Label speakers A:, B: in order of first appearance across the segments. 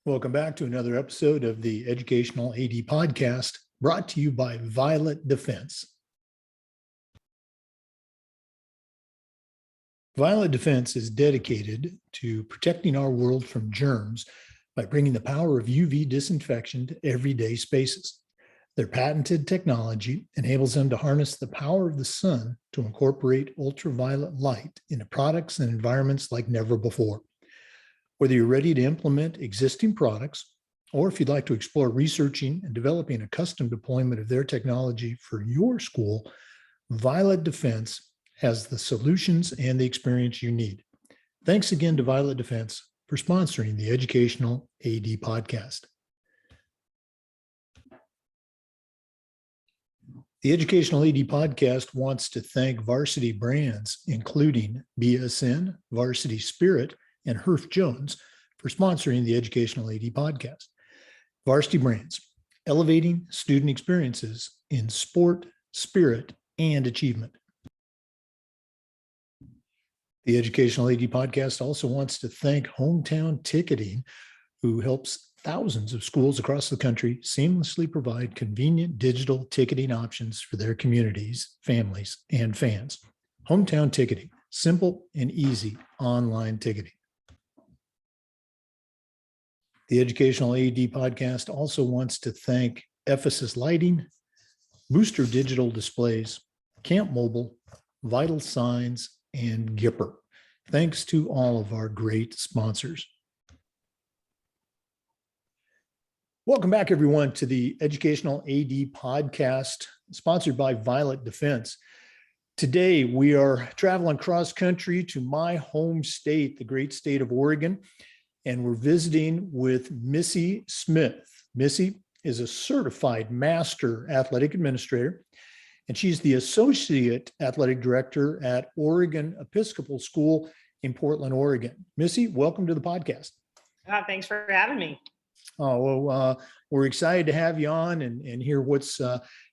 A: Welcome back to another episode of the Educational AD Podcast, brought to you by Violet Defense. Violet Defense is dedicated to protecting our world from germs by bringing the power of UV disinfection to everyday spaces. Their patented technology enables them to harness the power of the sun to incorporate ultraviolet light into products and environments like never before. Whether you're ready to implement existing products, or if you'd like to explore researching and developing a custom deployment of their technology for your school, Violet Defense has the solutions and the experience you need. Thanks again to Violet Defense for sponsoring the Educational AD Podcast. The Educational AD Podcast wants to thank Varsity Brands, including BSN, Varsity Spirit, and Herff Jones for sponsoring the Educational AD Podcast. Varsity Brands, elevating student experiences in sport, spirit, and achievement. The Educational AD Podcast also wants to thank Hometown Ticketing, who helps thousands of schools across the country seamlessly provide convenient digital ticketing options for their communities, families, and fans. Hometown Ticketing, simple and easy online ticketing. The Educational AD Podcast also wants to thank Ephesus Lighting, Booster Digital Displays, Camp Mobile, Vital Signs, and Gipper. Thanks to all of our great sponsors. Welcome back, everyone, to the Educational AD Podcast, sponsored by Violet Defense. Today, we are traveling cross country to my home state, the great state of Oregon, and we're visiting with Missy Smith. Missy is a certified master athletic administrator, and she's the associate athletic director at Oregon Episcopal School in Portland, Oregon. Missy, welcome to the podcast.
B: Thanks for having me.
A: We're excited to have you on and hear what's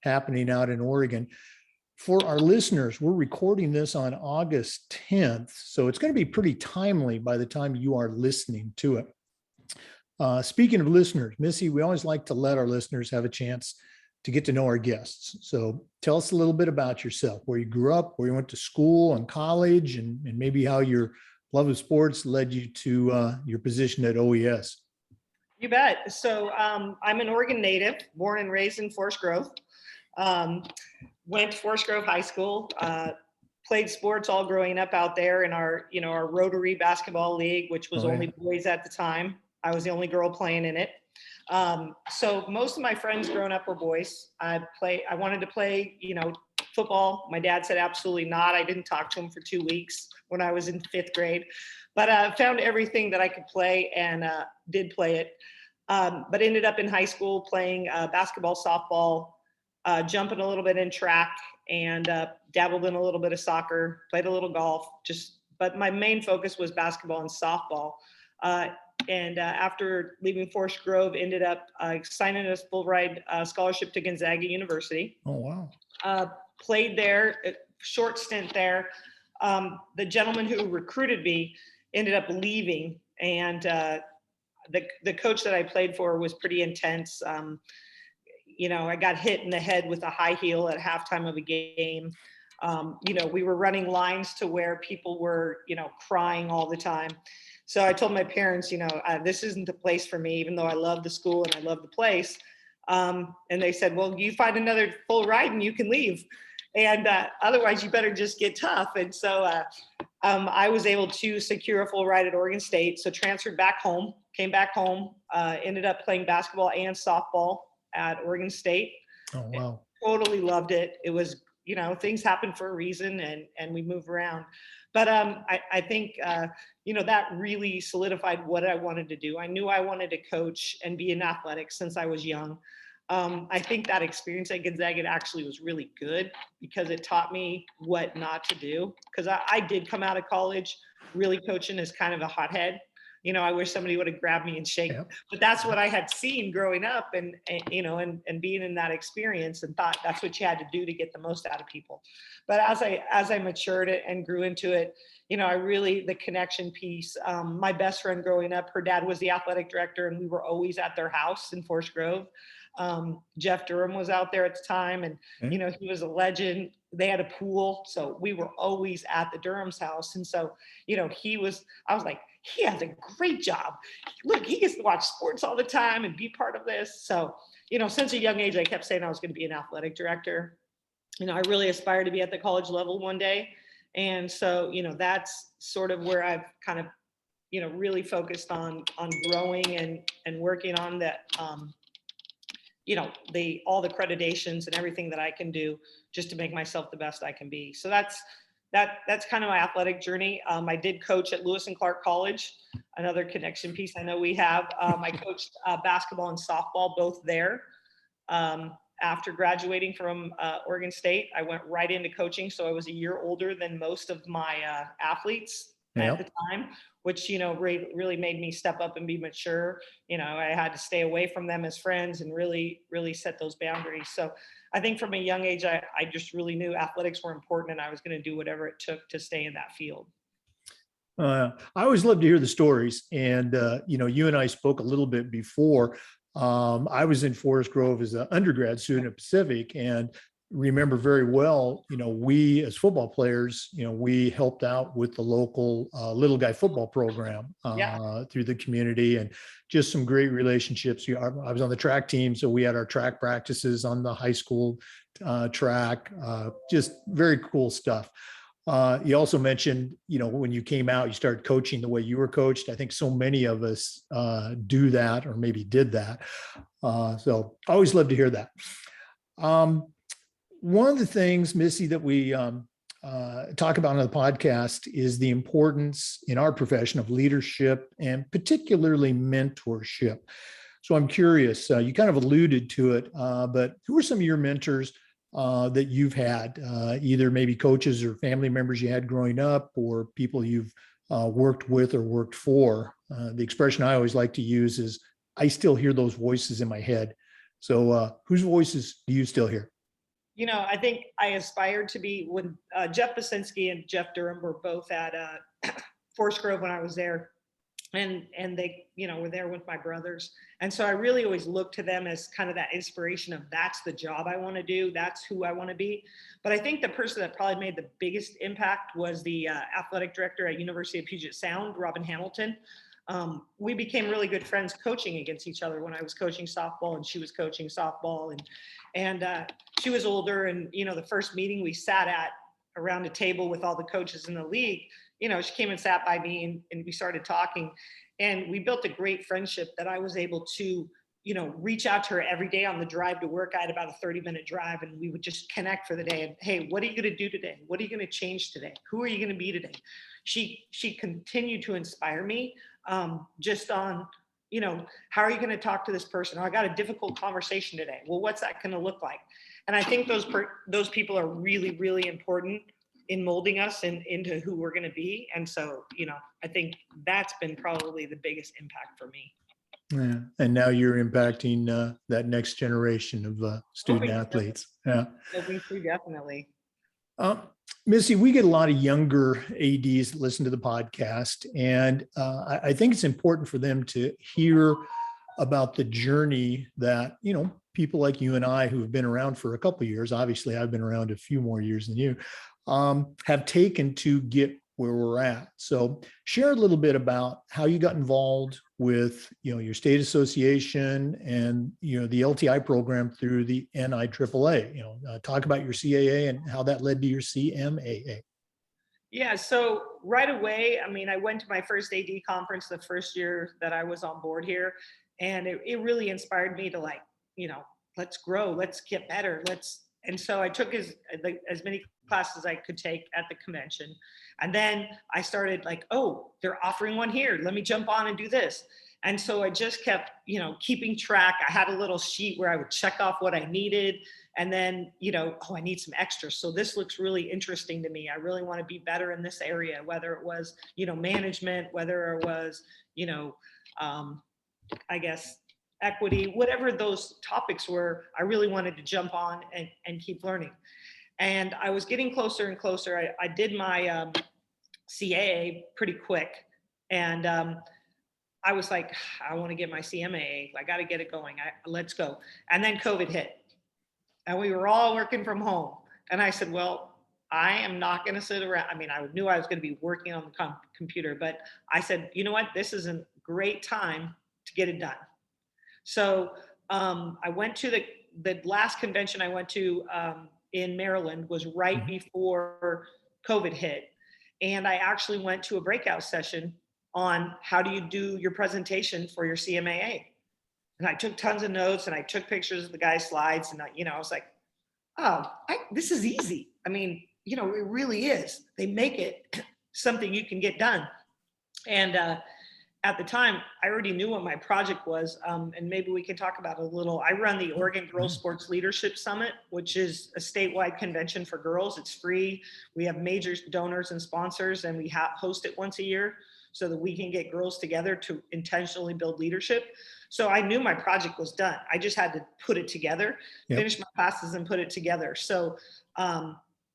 A: happening out in Oregon. For our listeners, we're recording this on August 10th, so it's going to be pretty timely by the time you are listening to it. Speaking of listeners, Missy, we always like to let our listeners have a chance to get to know our guests. So tell us a little bit about yourself, where you grew up, where you went to school and college, and maybe how your love of sports led you to your position at OES.
B: You bet. So I'm an Oregon native, born and raised in Forest Grove. Went to Forest Grove High School, played sports all growing up out there in our Rotary basketball league, which was only boys at the time. I was the only girl playing in it. So most of my friends growing up were boys. I wanted to play, football. My dad said, absolutely not. I didn't talk to him for 2 weeks when I was in 5th grade, but I found everything that I could play and did play it. But ended up in high school playing basketball, softball, jumping a little bit in track, and dabbled in a little bit of soccer, played a little golf, but my main focus was basketball and softball. And after leaving Forest Grove, ended up signing a full ride scholarship to Gonzaga University.
A: Oh, wow.
B: Played there, a short stint there. The gentleman who recruited me ended up leaving, and the coach that I played for was pretty intense. I got hit in the head with a high heel at halftime of a game. We were running lines to where people were, crying all the time. So I told my parents, this isn't the place for me, even though I love the school and I love the place. And they said, well, you find another full ride and you can leave. And otherwise you better just get tough. And so I was able to secure a full ride at Oregon State. So transferred back home, came back home, ended up playing basketball and softball at Oregon State.
A: Oh, wow.
B: Totally loved it. It was, things happen for a reason and we move around. But I think, that really solidified what I wanted to do. I knew I wanted to coach and be in athletics since I was young. I think that experience at Gonzaga actually was really good because it taught me what not to do. Because I did come out of college really coaching as kind of a hothead. I wish somebody would have grabbed me and shaken. Yep. But that's what I had seen growing up and being in that experience, and thought that's what you had to do to get the most out of people. But as I matured it and grew into it, I really, the connection piece, my best friend growing up, her dad was the athletic director and we were always at their house in Forest Grove. Jeff Durham was out there at the time, and,
A: Okay.
B: he was a legend. They had a pool. So we were always at the Durham's house. And so, I was like, he has a great job. Look, he gets to watch sports all the time and be part of this. So, since a young age, I kept saying I was going to be an athletic director. I really aspire to be at the college level one day. And so, that's sort of where I've kind of, really focused on growing and working on that, all the accreditations and everything that I can do just to make myself the best I can be. So that's kind of my athletic journey. I did coach at Lewis and Clark College, another connection piece I know we have. I coached basketball and softball both there. After graduating from Oregon State, I went right into coaching. So I was a year older than most of my athletes at the time, which, really made me step up and be mature. I had to stay away from them as friends and really, really set those boundaries. So I think from a young age, I just really knew athletics were important and I was going to do whatever it took to stay in that field.
A: I always love to hear the stories. And, you and I spoke a little bit before. I was in Forest Grove as an undergrad student at Pacific, and remember very well, we as football players, we helped out with the local little guy football program through the community, and just some great relationships. I was on the track team, so we had our track practices on the high school track, just very cool stuff. You also mentioned, when you came out, you started coaching the way you were coached. I think so many of us do that, or maybe did that. So I always love to hear that. One of the things, Missy, that we talk about on the podcast is the importance in our profession of leadership and particularly mentorship. So I'm curious, you kind of alluded to it, but who are some of your mentors that you've had, either maybe coaches or family members you had growing up, or people you've worked with or worked for? The expression I always like to use is, I still hear those voices in my head. So whose voices do you still hear?
B: I think I aspired to be when Jeff Basinski and Jeff Durham were both at Forest Grove when I was there. And they, were there with my brothers. And so I really always looked to them as kind of that inspiration of, that's the job I want to do. That's who I want to be. But I think the person that probably made the biggest impact was the athletic director at University of Puget Sound, Robin Hamilton. We became really good friends coaching against each other when I was coaching softball and she was coaching softball. And she was older. And, the first meeting we sat at around a table with all the coaches in the league, she came and sat by me and we started talking, and we built a great friendship that I was able to, reach out to her every day on the drive to work. I had about a 30-minute drive, and we would just connect for the day. And, hey, what are you going to do today? What are you going to change today? Who are you going to be today? She continued to inspire me just on, how are you going to talk to this person? Oh, I got a difficult conversation today. Well, what's that going to look like? And I think those people are really, really important in molding us into who we're going to be. And so, I think that's been probably the biggest impact for me.
A: Yeah. And now you're impacting that next generation of student athletes. Yeah.
B: Hoping to, definitely.
A: Missy, we get a lot of younger ADs that listen to the podcast, and I think it's important for them to hear about the journey that, people like you and I who have been around for a couple of years, obviously I've been around a few more years than you, have taken to get where we're at. So share a little bit about how you got involved with, your state association and, the LTI program through the NIAAA. Talk about your CAA and how that led to your CMAA.
B: Yeah, so right away, I went to my first AD conference the first year that I was on board here, and it really inspired me to let's grow, let's get better, and so I took as many classes as I could take at the convention. And then I started oh, they're offering one here. Let me jump on and do this. And so I just kept, keeping track. I had a little sheet where I would check off what I needed. And then, oh, I need some extras. So this looks really interesting to me. I really want to be better in this area, whether it was, management, whether it was, I guess, equity, whatever those topics were, I really wanted to jump on and keep learning. And I was getting closer and closer. I did my CAA pretty quick. And I was like, I want to get my CMAA. I got to get it going. Let's go. And then COVID hit. And we were all working from home. And I said, well, I am not going to sit around. I mean, I knew I was going to be working on the computer, but I said, you know what? This is a great time to get it done. So I went to the last convention I went to in Maryland was right before COVID hit. And I actually went to a breakout session on how do you do your presentation for your CMAA. And I took tons of notes and I took pictures of the guy's slides. And I was like, oh, this is easy. I mean, it really is. They make it something you can get done. And at the time, I already knew what my project was. And maybe we can talk about it a little. I run the Oregon Girls Sports Leadership Summit, which is a statewide convention for girls. It's free. We have major donors and sponsors, and we host it once a year so that we can get girls together to intentionally build leadership. So I knew my project was done. I just had to put it together, finish my classes and put it together. So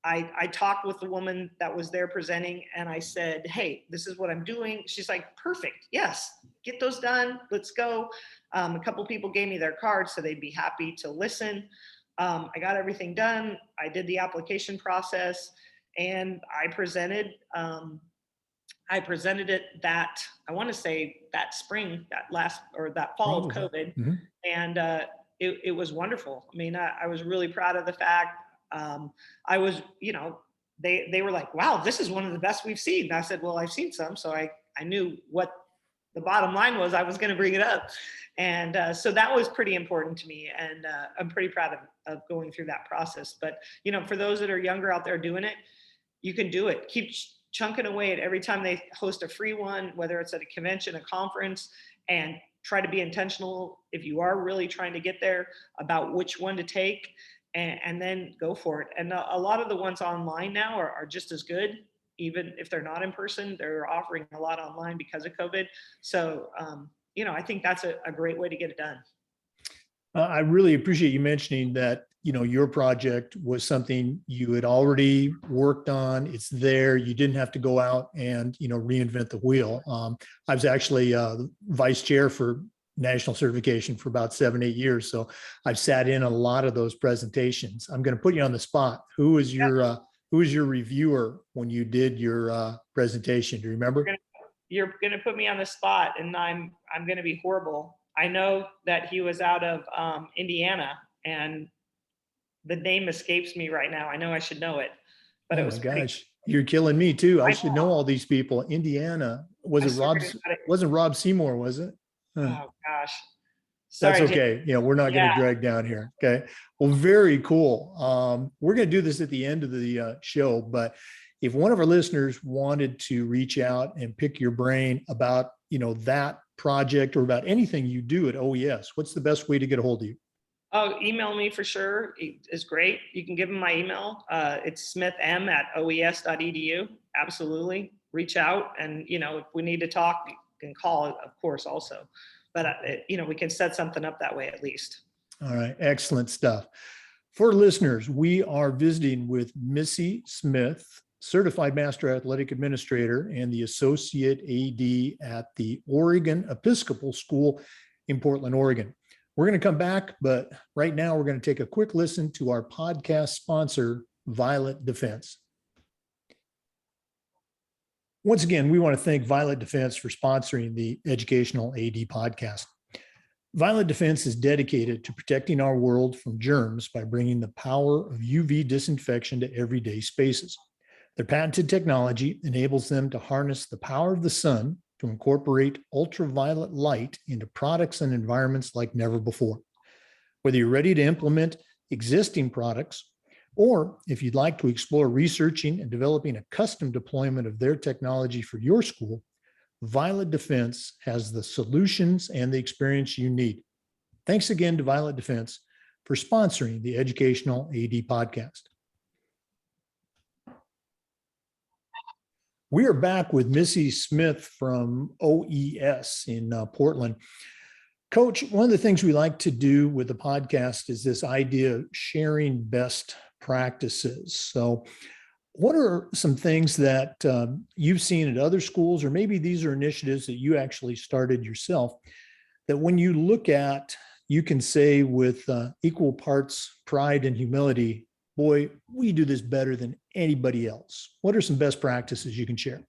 B: I talked with the woman that was there presenting and I said, hey, this is what I'm doing. She's like, perfect. Yes, get those done. Let's go. A couple people gave me their cards so they'd be happy to listen. I got everything done. I did the application process and I presented it I want to say that spring, that fall of COVID. And it was wonderful. I mean, I was really proud of the fact. I was, they were like, wow, this is one of the best we've seen. And I said, well, I've seen some. So I knew what the bottom line was. I was going to bring it up. And so that was pretty important to me. And I'm pretty proud of going through that process. But, for those that are younger out there doing it, you can do it. Keep chunking away at every time they host a free one, whether it's at a convention, a conference, and try to be intentional if you are really trying to get there about which one to take. And then go for it. And a lot of the ones online now are just as good, even if they're not in person. They're offering a lot online because of COVID. So, I think that's a great way to get it done.
A: I really appreciate you mentioning that, your project was something you had already worked on. It's there. You didn't have to go out and, reinvent the wheel. I was actually vice chair for national certification for about 7-8 years. So I've sat in a lot of those presentations. I'm going to put you on the spot. Who was your reviewer when you did your presentation? Do you remember?
B: You're going to put me on the spot and I'm going to be horrible. I know that he was out of Indiana and the name escapes me right now. I know I should know it, but it was
A: gosh, you're killing me too. I should know all these people. Indiana, wasn't Rob Seymour, was it?
B: Oh gosh. Sorry,
A: that's okay. We're not going to drag down here. Okay. Well, very cool. We're going to do this at the end of the show, but if one of our listeners wanted to reach out and pick your brain about, that project or about anything you do at OES, what's the best way to get a hold of you?
B: Oh, email me for sure. It's great. You can give them my email. It's smithm@oes.edu. Absolutely. Reach out. And, if we need to talk, can call, of course, also, but we can set something up that way at least.
A: All right, excellent stuff. For listeners, we are visiting with Missy Smith, Certified Master Athletic Administrator and the Associate AD at the Oregon Episcopal School in Portland, Oregon. We're going to come back, but right now we're going to take a quick listen to our podcast sponsor, Violet Defense. Once again, we want to thank Violet Defense for sponsoring the Educational AD podcast. Violet Defense is dedicated to protecting our world from germs by bringing the power of UV disinfection to everyday spaces. Their patented technology enables them to harness the power of the sun to incorporate ultraviolet light into products and environments like never before. Whether you're ready to implement existing products, or if you'd like to explore researching and developing a custom deployment of their technology for your school, Violet Defense has the solutions and the experience you need. Thanks again to Violet Defense for sponsoring the Educational AD podcast. We are back with Missy Smith from OES in Portland. Coach, one of the things we like to do with the podcast is this idea of sharing best practices. So What are some things that you've seen at other schools, or maybe these are initiatives that you actually started yourself, that when you look at, you can say with equal parts pride and humility, boy, we do this better than anybody else? What are some best practices you can share?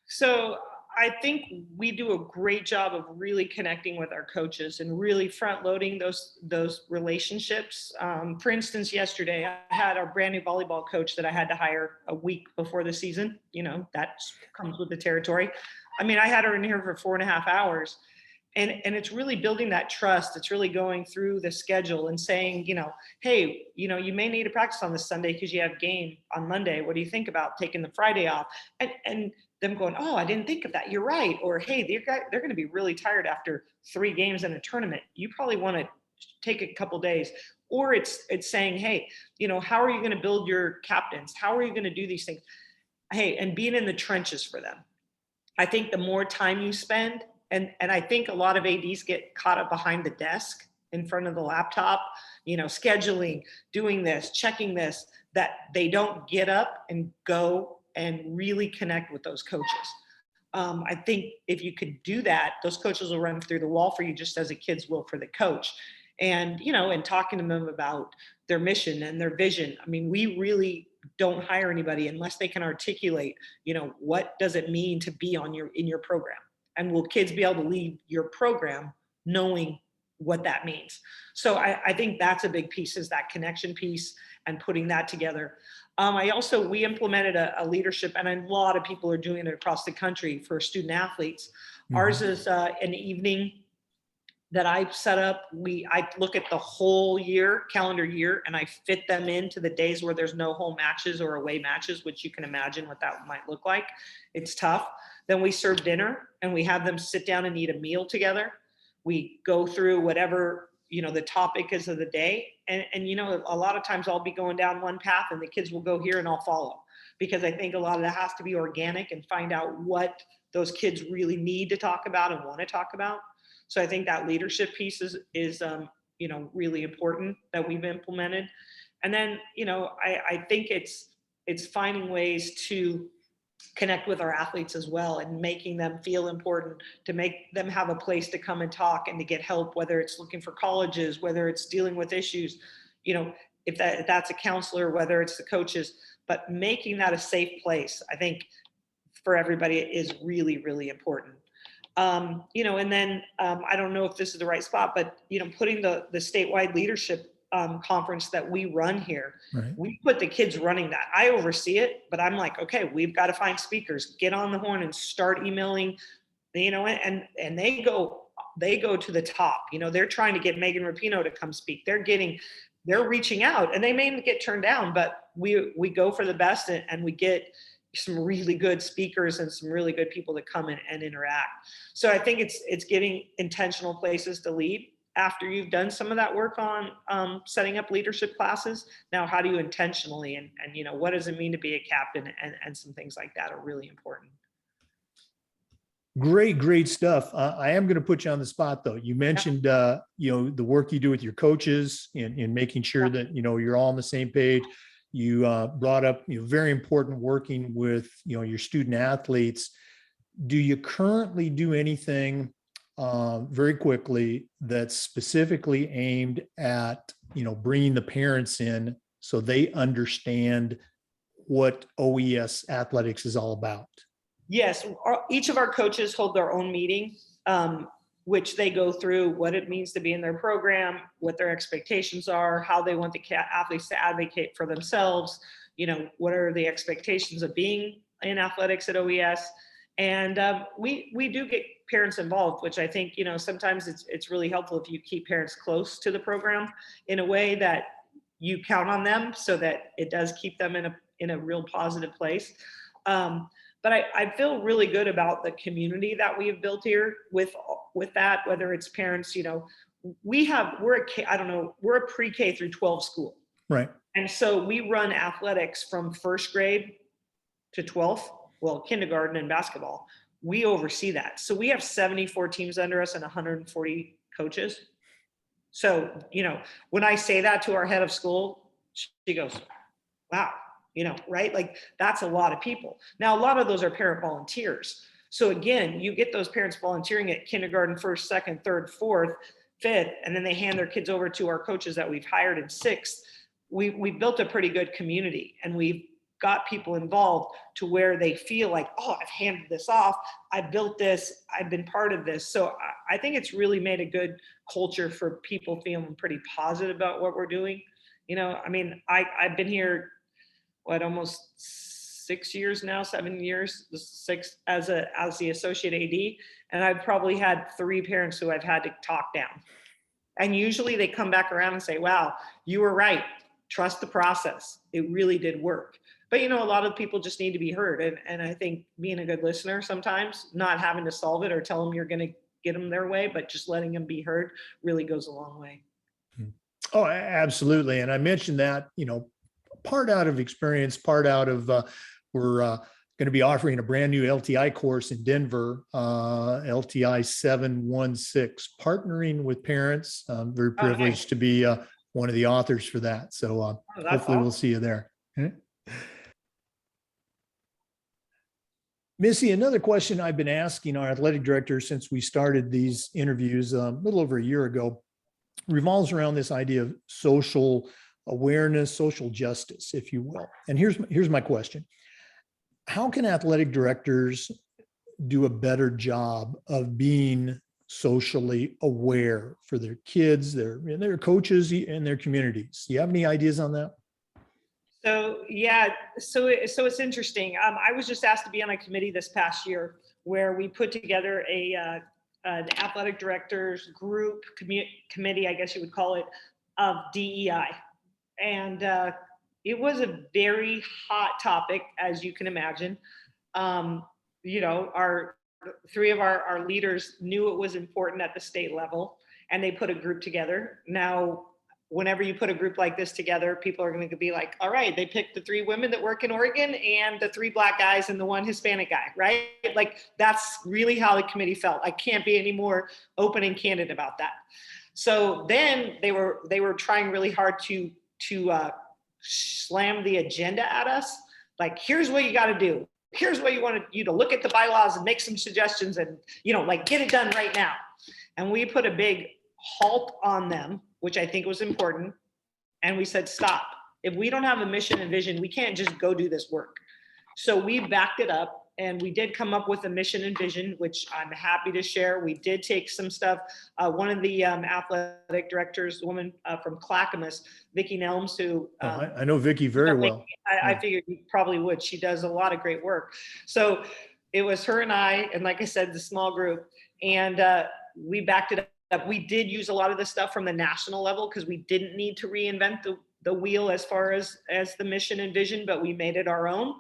B: So I think we do a great job of really connecting with our coaches and really front loading those relationships. For instance, yesterday I had our brand new volleyball coach that I had to hire a week before the season. You know, that comes with the territory. I mean, I had her in here for 4.5 hours. And it's really building that trust. It's really going through the schedule and saying, hey, you may need to practice on this Sunday because you have game on Monday. What do you think about taking the Friday off? And them going, oh, I didn't think of that. You're right. Or, hey, they're going to be really tired after 3 games in a tournament. You probably want to take a couple days. Or it's saying, hey, how are you going to build your captains? How are you going to do these things? Hey, and being in the trenches for them. I think the more time you spend, and I think a lot of ADs get caught up behind the desk in front of the laptop, scheduling, doing this, checking this, that they don't get up and go and really connect with those coaches. I think if you could do that, those coaches will run through the wall for you just as the kids will for the coach. And, and talking to them about their mission and their vision. I mean, we really don't hire anybody unless they can articulate, what does it mean to be in your program? And will kids be able to leave your program knowing what that means? So I think that's a big piece, is that connection piece and putting that together. We implemented a leadership, and a lot of people are doing it across the country for student athletes. Mm-hmm. Ours is an evening that I set up. I look at the whole calendar year, and I fit them into the days where there's no home matches or away matches, which you can imagine what that might look like. It's tough. Then we serve dinner and we have them sit down and eat a meal together. We go through whatever, the topic is of the day. And a lot of times I'll be going down one path and the kids will go here and I'll follow, because I think a lot of that has to be organic and find out what those kids really need to talk about and want to talk about. So I think that leadership piece is really important that we've implemented. And then, I think it's finding ways to connect with our athletes as well, and making them feel important, to make them have a place to come and talk and to get help, whether it's looking for colleges, whether it's dealing with issues, if that's a counselor, whether it's the coaches, but making that a safe place, I think, for everybody is really, really important. And then I don't know if this is the right spot, but, putting the statewide leadership conference that we run here, right. We put the kids running that. I oversee it, but I'm like, okay, we've got to find speakers, get on the horn and start emailing, and they go to the top. They're trying to get Megan Rapinoe to come speak. They're reaching out, and they may get turned down, but we go for the best, and we get some really good speakers and some really good people to come in and interact. So I think it's getting intentional places to lead. After you've done some of that work on setting up leadership classes, now how do you intentionally, and what does it mean to be a captain, and some things like that are really important.
A: Great stuff. I am going to put you on the spot, though. You mentioned, the work you do with your coaches in making sure that, you're all on the same page. You brought up, very important working with, your student athletes. Do you currently do anything very quickly that's specifically aimed at, bringing the parents in so they understand what OES athletics is all about?
B: Yes, each of our coaches hold their own meeting, which they go through what it means to be in their program, what their expectations are, how they want the athletes to advocate for themselves, what are the expectations of being in athletics at OES. And we do get parents involved, which I think, sometimes it's really helpful if you keep parents close to the program in a way that you count on them, so that it does keep them in a real positive place. But I feel really good about the community that we have built here with that, whether it's parents, we're a pre-K through 12 school.
A: Right.
B: And so we run athletics from first grade to 12th, kindergarten and basketball. We oversee that. So we have 74 teams under us and 140 coaches. So, when I say that to our head of school, she goes, wow, right? Like that's a lot of people. Now, a lot of those are parent volunteers. So again, you get those parents volunteering at kindergarten, first, second, third, fourth, fifth, and then they hand their kids over to our coaches that we've hired in sixth. We've built a pretty good community, and we've got people involved to where they feel like, oh, I've handed this off. I built this. I've been part of this. So I think it's really made a good culture for people feeling pretty positive about what we're doing. I mean, I've been here, almost 6 years now, 7 years, six as the associate AD. And I've probably had 3 parents who I've had to talk down. And usually they come back around and say, wow, you were right. Trust the process. It really did work. But, a lot of people just need to be heard. And I think being a good listener sometimes, not having to solve it or tell them you're going to get them their way, but just letting them be heard really goes a long way.
A: Oh, absolutely. And I mentioned that, part out of experience, part out of, we're going to be offering a brand new LTI course in Denver, LTI 716, partnering with parents. I'm very privileged to be one of the authors for that. So hopefully awesome. We'll see you there. Missy, another question I've been asking our athletic director since we started these interviews a little over a year ago revolves around this idea of social awareness, social justice, if you will. And here's my question. How can athletic directors do a better job of being socially aware for their kids, their coaches, and their communities? Do you have any ideas on that?
B: So it's interesting. I was just asked to be on a committee this past year where we put together an athletic directors group committee, I guess you would call it, of DEI. And it was a very hot topic, as you can imagine. Our 3 of our leaders knew it was important at the state level, and they put a group together. Now, whenever you put a group like this together, people are going to be like, all right, they picked the 3 women that work in Oregon and the 3 Black guys and the 1 Hispanic guy, right? Like that's really how the committee felt. I can't be any more open and candid about that. So then they were trying really hard to slam the agenda at us. Like, here's what you got to do. Here's what you to look at the bylaws and make some suggestions and, get it done right now. And we put a big halt on them, which I think was important. And we said, stop. If we don't have a mission and vision, we can't just go do this work. So we backed it up, and we did come up with a mission and vision, which I'm happy to share. We did take some stuff. One of the athletic directors, the woman from Clackamas, Vicki Nelms, who
A: I know Vicki very well.
B: I figured you probably would. She does a lot of great work. So it was her and I, and like I said, the small group, and we backed it up. We did use a lot of the stuff from the national level because we didn't need to reinvent the wheel as far as the mission and vision, but we made it our own.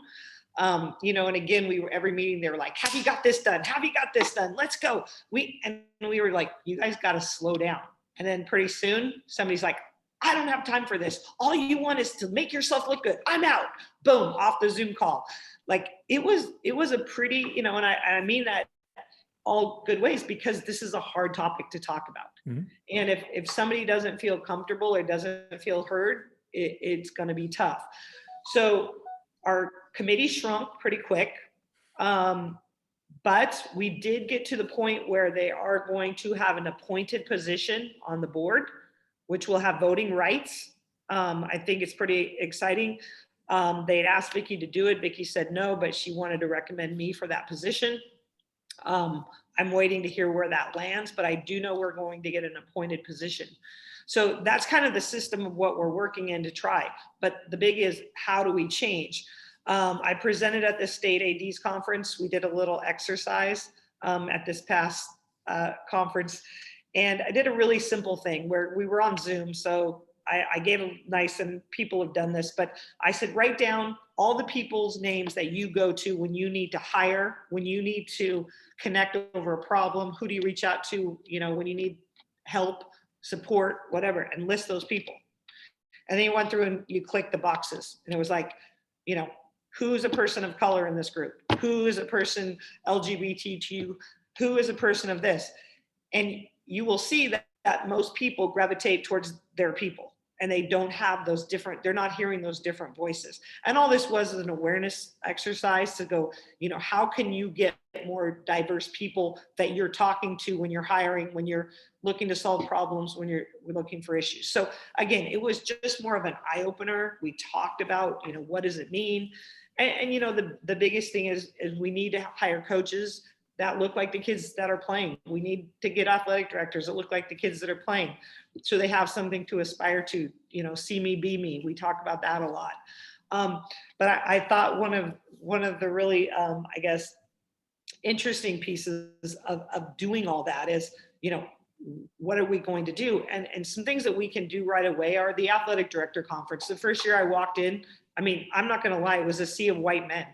B: And again, every meeting they were like, have you got this done? Have you got this done? Let's go. We were like, you guys got to slow down. And then pretty soon somebody's like, I don't have time for this. All you want is to make yourself look good. I'm out. Boom, off the Zoom call. Like it was a pretty, and I mean that all good ways, because this is a hard topic to talk about. Mm-hmm. And if somebody doesn't feel comfortable or doesn't feel heard, it's going to be tough. So our committee shrunk pretty quick, but we did get to the point where they are going to have an appointed position on the board, which will have voting rights. I think it's pretty exciting. They had asked Vicki to do it. Vicki said no, but she wanted to recommend me for that position. I'm waiting to hear where that lands, but I do know we're going to get an appointed position. So that's kind of the system of what we're working in to try. But the big is, how do we change? I presented at the state ADs conference. We did a little exercise at this past conference. And I did a really simple thing where we were on Zoom. So I gave a nice, and people have done this, but I said, write down all the people's names that you go to when you need to hire, when you need to connect over a problem, who do you reach out to, when you need help, support, whatever, and list those people. And then you went through and you click the boxes, and it was like, who's a person of color in this group? Who is a person LGBTQ? Who is a person of this? And you will see that most people gravitate towards their people. and they don't have those different, they're not hearing those different voices. And all this was an awareness exercise to go, how can you get more diverse people that you're talking to when you're hiring, when you're looking to solve problems, when you're looking for issues. So again, it was just more of an eye opener. We talked about, what does it mean? And the biggest thing is we need to hire coaches that look like the kids that are playing. We need to get athletic directors that look like the kids that are playing, so they have something to aspire to, see me, be me. We talk about that a lot. But I thought one of the really, I guess, interesting pieces of doing all that is, what are we going to do? And some things that we can do right away are the athletic director conference. The first year I walked in, I'm not going to lie, it was a sea of white men.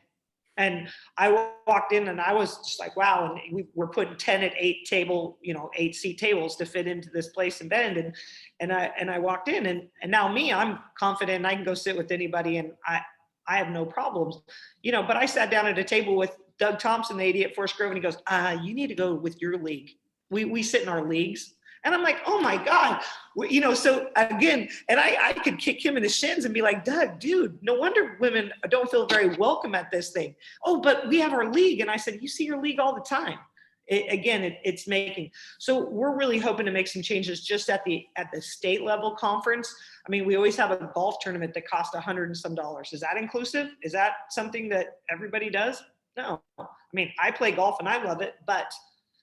B: And I walked in and I was just like, wow. And we were putting 10 at 8 table, 8 seat tables to fit into this place in Bend. And I walked in and now I'm confident I can go sit with anybody and I have no problems, but I sat down at a table with Doug Thompson, the AD at Forest Grove, and he goes, you need to go with your league. We sit in our leagues. And I'm like, oh my God, so again, and I could kick him in the shins and be like, Doug, dude, no wonder women don't feel very welcome at this thing. Oh, but we have our league. And I said, you see your league all the time. It's making, so we're really hoping to make some changes just at the state level conference. We always have a golf tournament that costs $100 and some. Is that inclusive? Is that something that everybody does? No. I play golf and I love it, but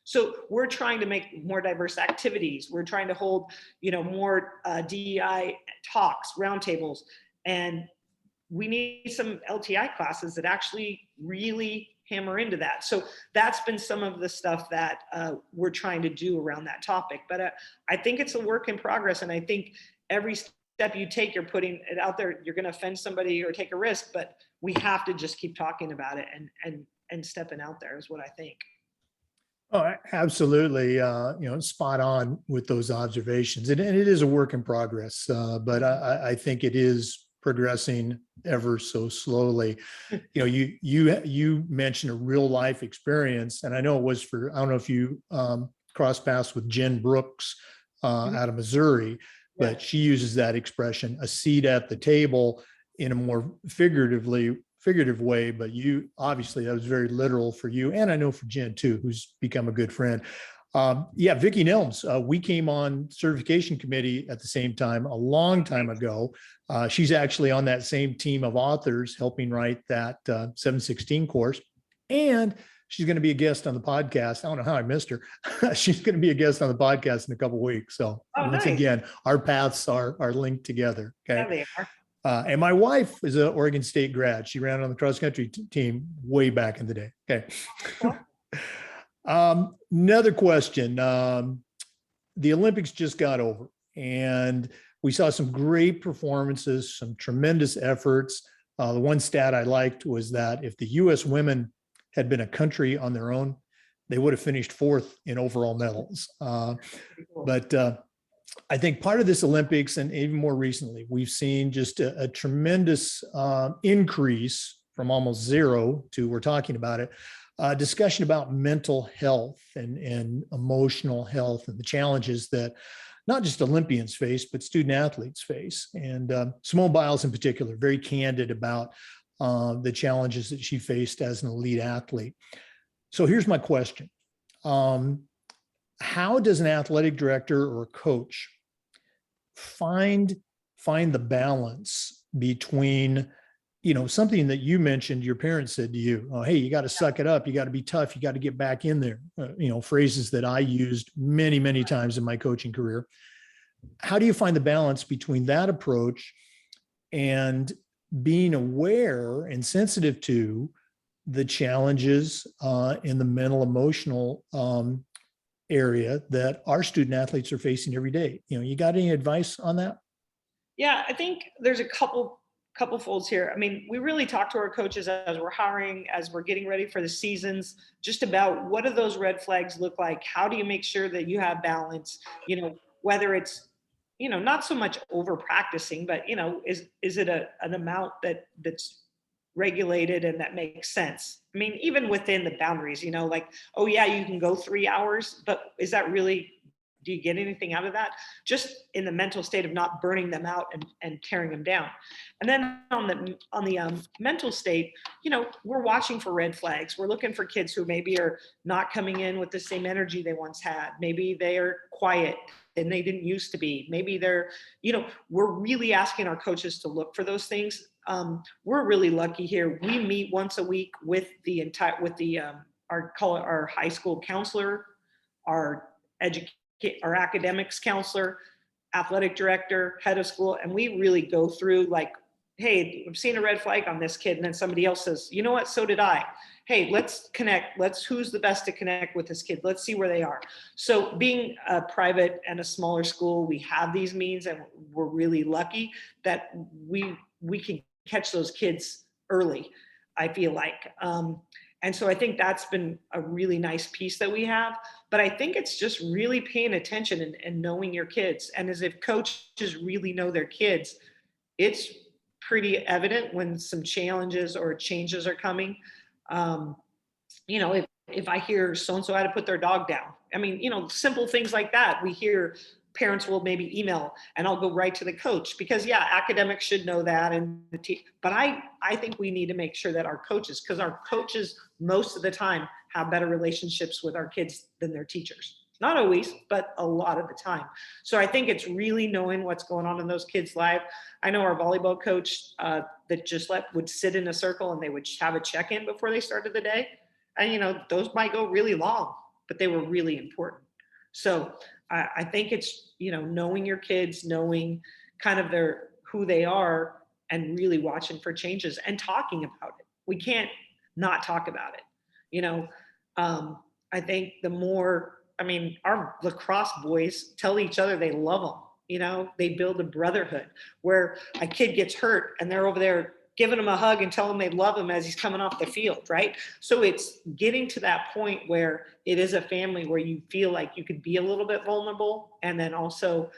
B: so we're trying to make more diverse activities. We're trying to hold, more DEI talks, roundtables, and we need some LTI classes that actually really hammer into that. So that's been some of the stuff that we're trying to do around that topic. But I think it's a work in progress. And I think every step you take, you're putting it out there, you're going to offend somebody or take a risk, but we have to just keep talking about it and stepping out there is what I think.
A: Oh, absolutely. Spot on with those observations. And it is a work in progress, but I think it is progressing ever so slowly. You mentioned a real life experience, and I know it was I don't know if you crossed paths with Jen Brooks out of Missouri, but she uses that expression, a seat at the table, in a more figurative way, but you obviously that was very literal for you, and I know for Jen too, who's become a good friend. Vicki Nelms, we came on certification committee at the same time a long time ago. She's actually on that same team of authors helping write that 716 course, and she's going to be a guest on the podcast. I don't know how I missed her. She's going to be a guest on the podcast in a couple of weeks. So once again, our paths are linked together. Okay.
B: Yeah, they are.
A: And my wife is an Oregon State grad. She ran on the cross country team way back in the day. Okay. Another question. The Olympics just got over and we saw some great performances, some tremendous efforts. The one stat I liked was that if the U.S. women had been a country on their own, they would have finished 4th in overall medals. But I think part of this Olympics, and even more recently, we've seen just a tremendous increase from almost zero to, we're talking about it, discussion about mental health and emotional health and the challenges that not just Olympians face, but student athletes face. And Simone Biles in particular, very candid about the challenges that she faced as an elite athlete. So here's my question. How does an athletic director or coach find the balance between, something that you mentioned, your parents said to you, oh, hey, you got to suck it up. You got to be tough. You got to get back in there. Phrases that I used many, many times in my coaching career. How do you find the balance between that approach and being aware and sensitive to the challenges in the mental, emotional area that our student athletes are facing every day? You got any advice on that?
B: Yeah, I think there's a couple folds here. We really talk to our coaches as we're hiring, as we're getting ready for the seasons, just about what do those red flags look like? How do you make sure that you have balance? Whether it's, not so much over practicing, but, is it an amount that's regulated and that makes sense? Even within the boundaries, like, oh yeah, you can go 3 hours, but is that really do you get anything out of that? Just in the mental state of not burning them out and tearing them down. And then on the mental state, you know, we're watching for red flags. We're looking for kids who maybe are not coming in with the same energy they once had. Maybe they are quiet and they didn't used to be. Maybe they're, you know, we're really asking our coaches to look for those things. We're really lucky here. We meet once a week with our high school counselor, our academics counselor, athletic director, head of school, and we really go through like, hey, I've seen a red flag on this kid, and then somebody else says, you know what, so did I. Hey, let's connect. Who's the best to connect with this kid? Let's see where they are. So being a private and a smaller school, we have these means, and we're really lucky that we can catch those kids early, I feel like. And so I think that's been a really nice piece that we have. But I think it's just really paying attention and knowing your kids. And as if coaches really know their kids, it's pretty evident when some challenges or changes are coming. You know, if I hear so-and-so had to put their dog down, I mean, you know, simple things like that. We hear parents will maybe email and I'll go right to the coach because academics should know that. And but I think we need to make sure that our coaches, because our coaches most of the time have better relationships with our kids than their teachers. Not always, but a lot of the time. So I think it's really knowing what's going on in those kids' lives. I know our volleyball coach that just would sit in a circle and they would have a check-in before they started the day. And, you know, those might go really long, but they were really important. So I think it's, you know, knowing your kids, knowing kind of who they are, and really watching for changes and talking about it. We can't not talk about it. You know, I think our lacrosse boys tell each other they love them. You know, they build a brotherhood where a kid gets hurt and they're over there giving him a hug and telling him they love him as he's coming off the field, right? So it's getting to that point where it is a family where you feel like you could be a little bit vulnerable and then also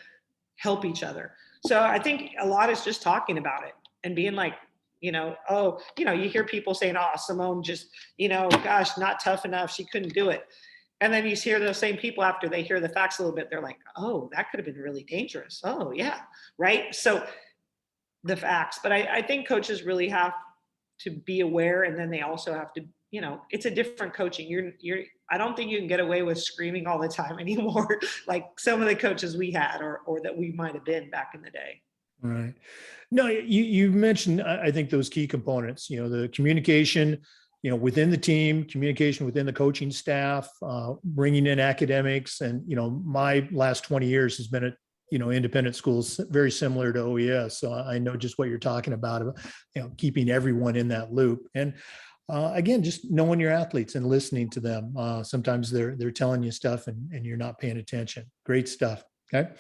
B: help each other. So I think a lot is just talking about it and being like, you know, oh, you know, you hear people saying, oh, Simone just, you know, gosh, not tough enough. She couldn't do it. And then you hear those same people after they hear the facts a little bit, they're like, oh, that could have been really dangerous. Oh, yeah, right? So the facts, but I think coaches really have to be aware, and then they also have to, you know, it's a different coaching. I don't think you can get away with screaming all the time anymore, like some of the coaches we had or that we might have been back in the day.
A: Right. No, you mentioned, I think, those key components, you know, the communication, you know, within the team, communication within the coaching staff, bringing in academics. And, you know, my last 20 years has been at, you know, independent schools, very similar to OES. So I know just what you're talking about, you know, keeping everyone in that loop. And again, just knowing your athletes and listening to them. Sometimes they're telling you stuff and you're not paying attention. Great stuff. Okay.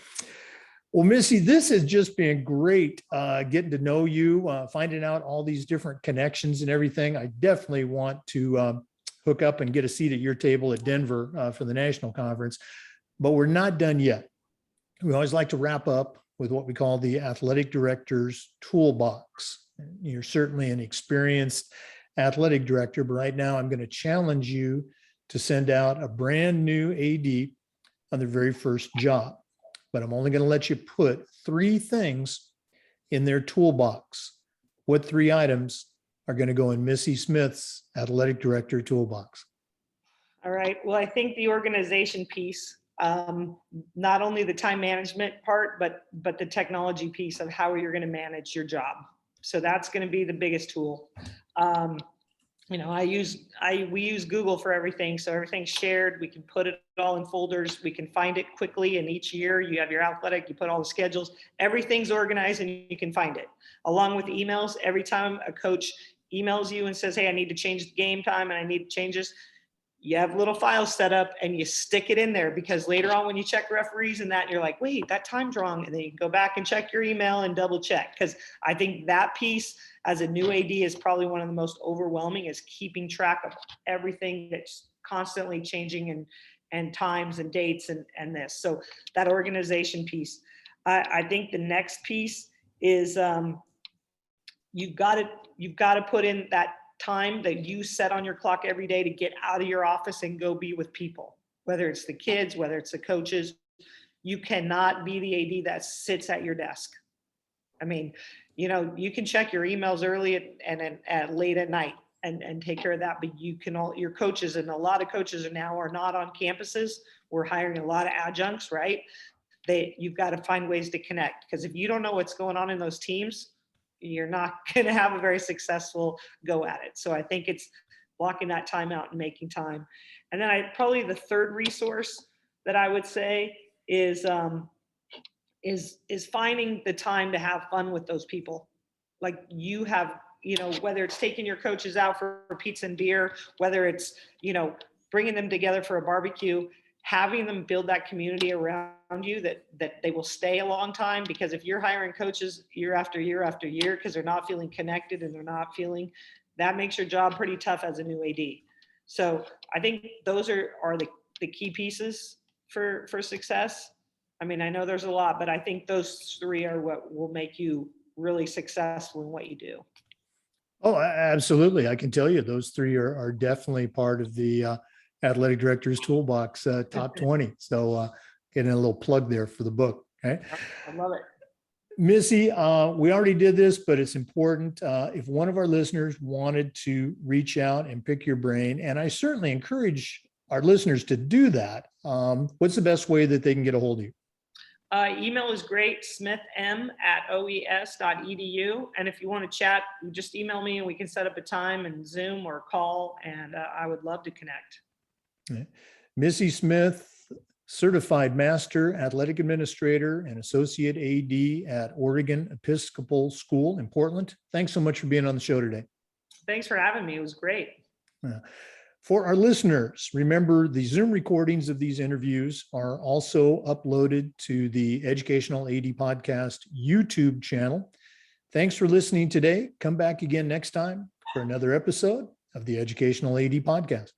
A: Well, Missy, this has just been great getting to know you, finding out all these different connections and everything. I definitely want to hook up and get a seat at your table at Denver for the national conference, but we're not done yet. We always like to wrap up with what we call the athletic director's toolbox. You're certainly an experienced athletic director, but right now I'm going to challenge you to send out a brand new AD on their very first job. But I'm only going to let you put 3 things in their toolbox. What 3 items are going to go in Missy Smith's athletic director toolbox?
B: All right. Well, I think the organization piece, not only the time management part, but the technology piece of how you're going to manage your job. So that's going to be the biggest tool. You know, we use Google for everything. So everything's shared. We can put it all in folders. We can find it quickly. And each year you have your athletic, you put all the schedules, everything's organized and you can find it. Along with emails, every time a coach emails you and says, hey, I need to change the game time and I need changes, you have little files set up and you stick it in there, because later on when you check referees and that, you're like, wait, that time's wrong. And then you can go back and check your email and double check. Because I think that piece as a new AD is probably one of the most overwhelming, is keeping track of everything that's constantly changing and times and dates and this. So that organization piece. I think the next piece is you've got to put in that time that you set on your clock every day to get out of your office and go be with people, whether it's the kids, whether it's the coaches. You cannot be the AD that sits at your desk. I mean, you can check your emails early and at late at night and take care of that, but your coaches, and a lot of coaches are not on campuses. We're hiring a lot of adjuncts, right? You've got to find ways to connect, because if you don't know what's going on in those teams, you're not going to have a very successful go at it. So I think it's blocking that time out and making time. And then probably the third resource that I would say is finding the time to have fun with those people. Like you have, whether it's taking your coaches out for pizza and beer, whether it's, bringing them together for a barbecue, having them build that community around you that they will stay a long time. Because if you're hiring coaches year after year after year, because they're not feeling connected and that makes your job pretty tough as a new AD. So I think those are the key pieces for success. I mean, I know there's a lot, but I think those three are what will make you really successful in what you do.
A: Oh, absolutely. I can tell you those three are definitely part of the Athletic Director's Toolbox top 20. So getting a little plug there for the book. Okay.
B: I love it.
A: Missy, we already did this, but it's important. If one of our listeners wanted to reach out and pick your brain, and I certainly encourage our listeners to do that, what's the best way that they can get a hold of you?
B: Email is great, smith.m@oes.edu. And if you want to chat, just email me and we can set up a time and Zoom or call, and I would love to connect.
A: Okay. Missy Smith, Certified Master Athletic Administrator and Associate AD at Oregon Episcopal School in Portland. Thanks so much for being on the show today.
B: Thanks for having me. It was great.
A: For our listeners, remember the Zoom recordings of these interviews are also uploaded to the Educational AD Podcast YouTube channel. Thanks for listening today. Come back again next time for another episode of the Educational AD Podcast.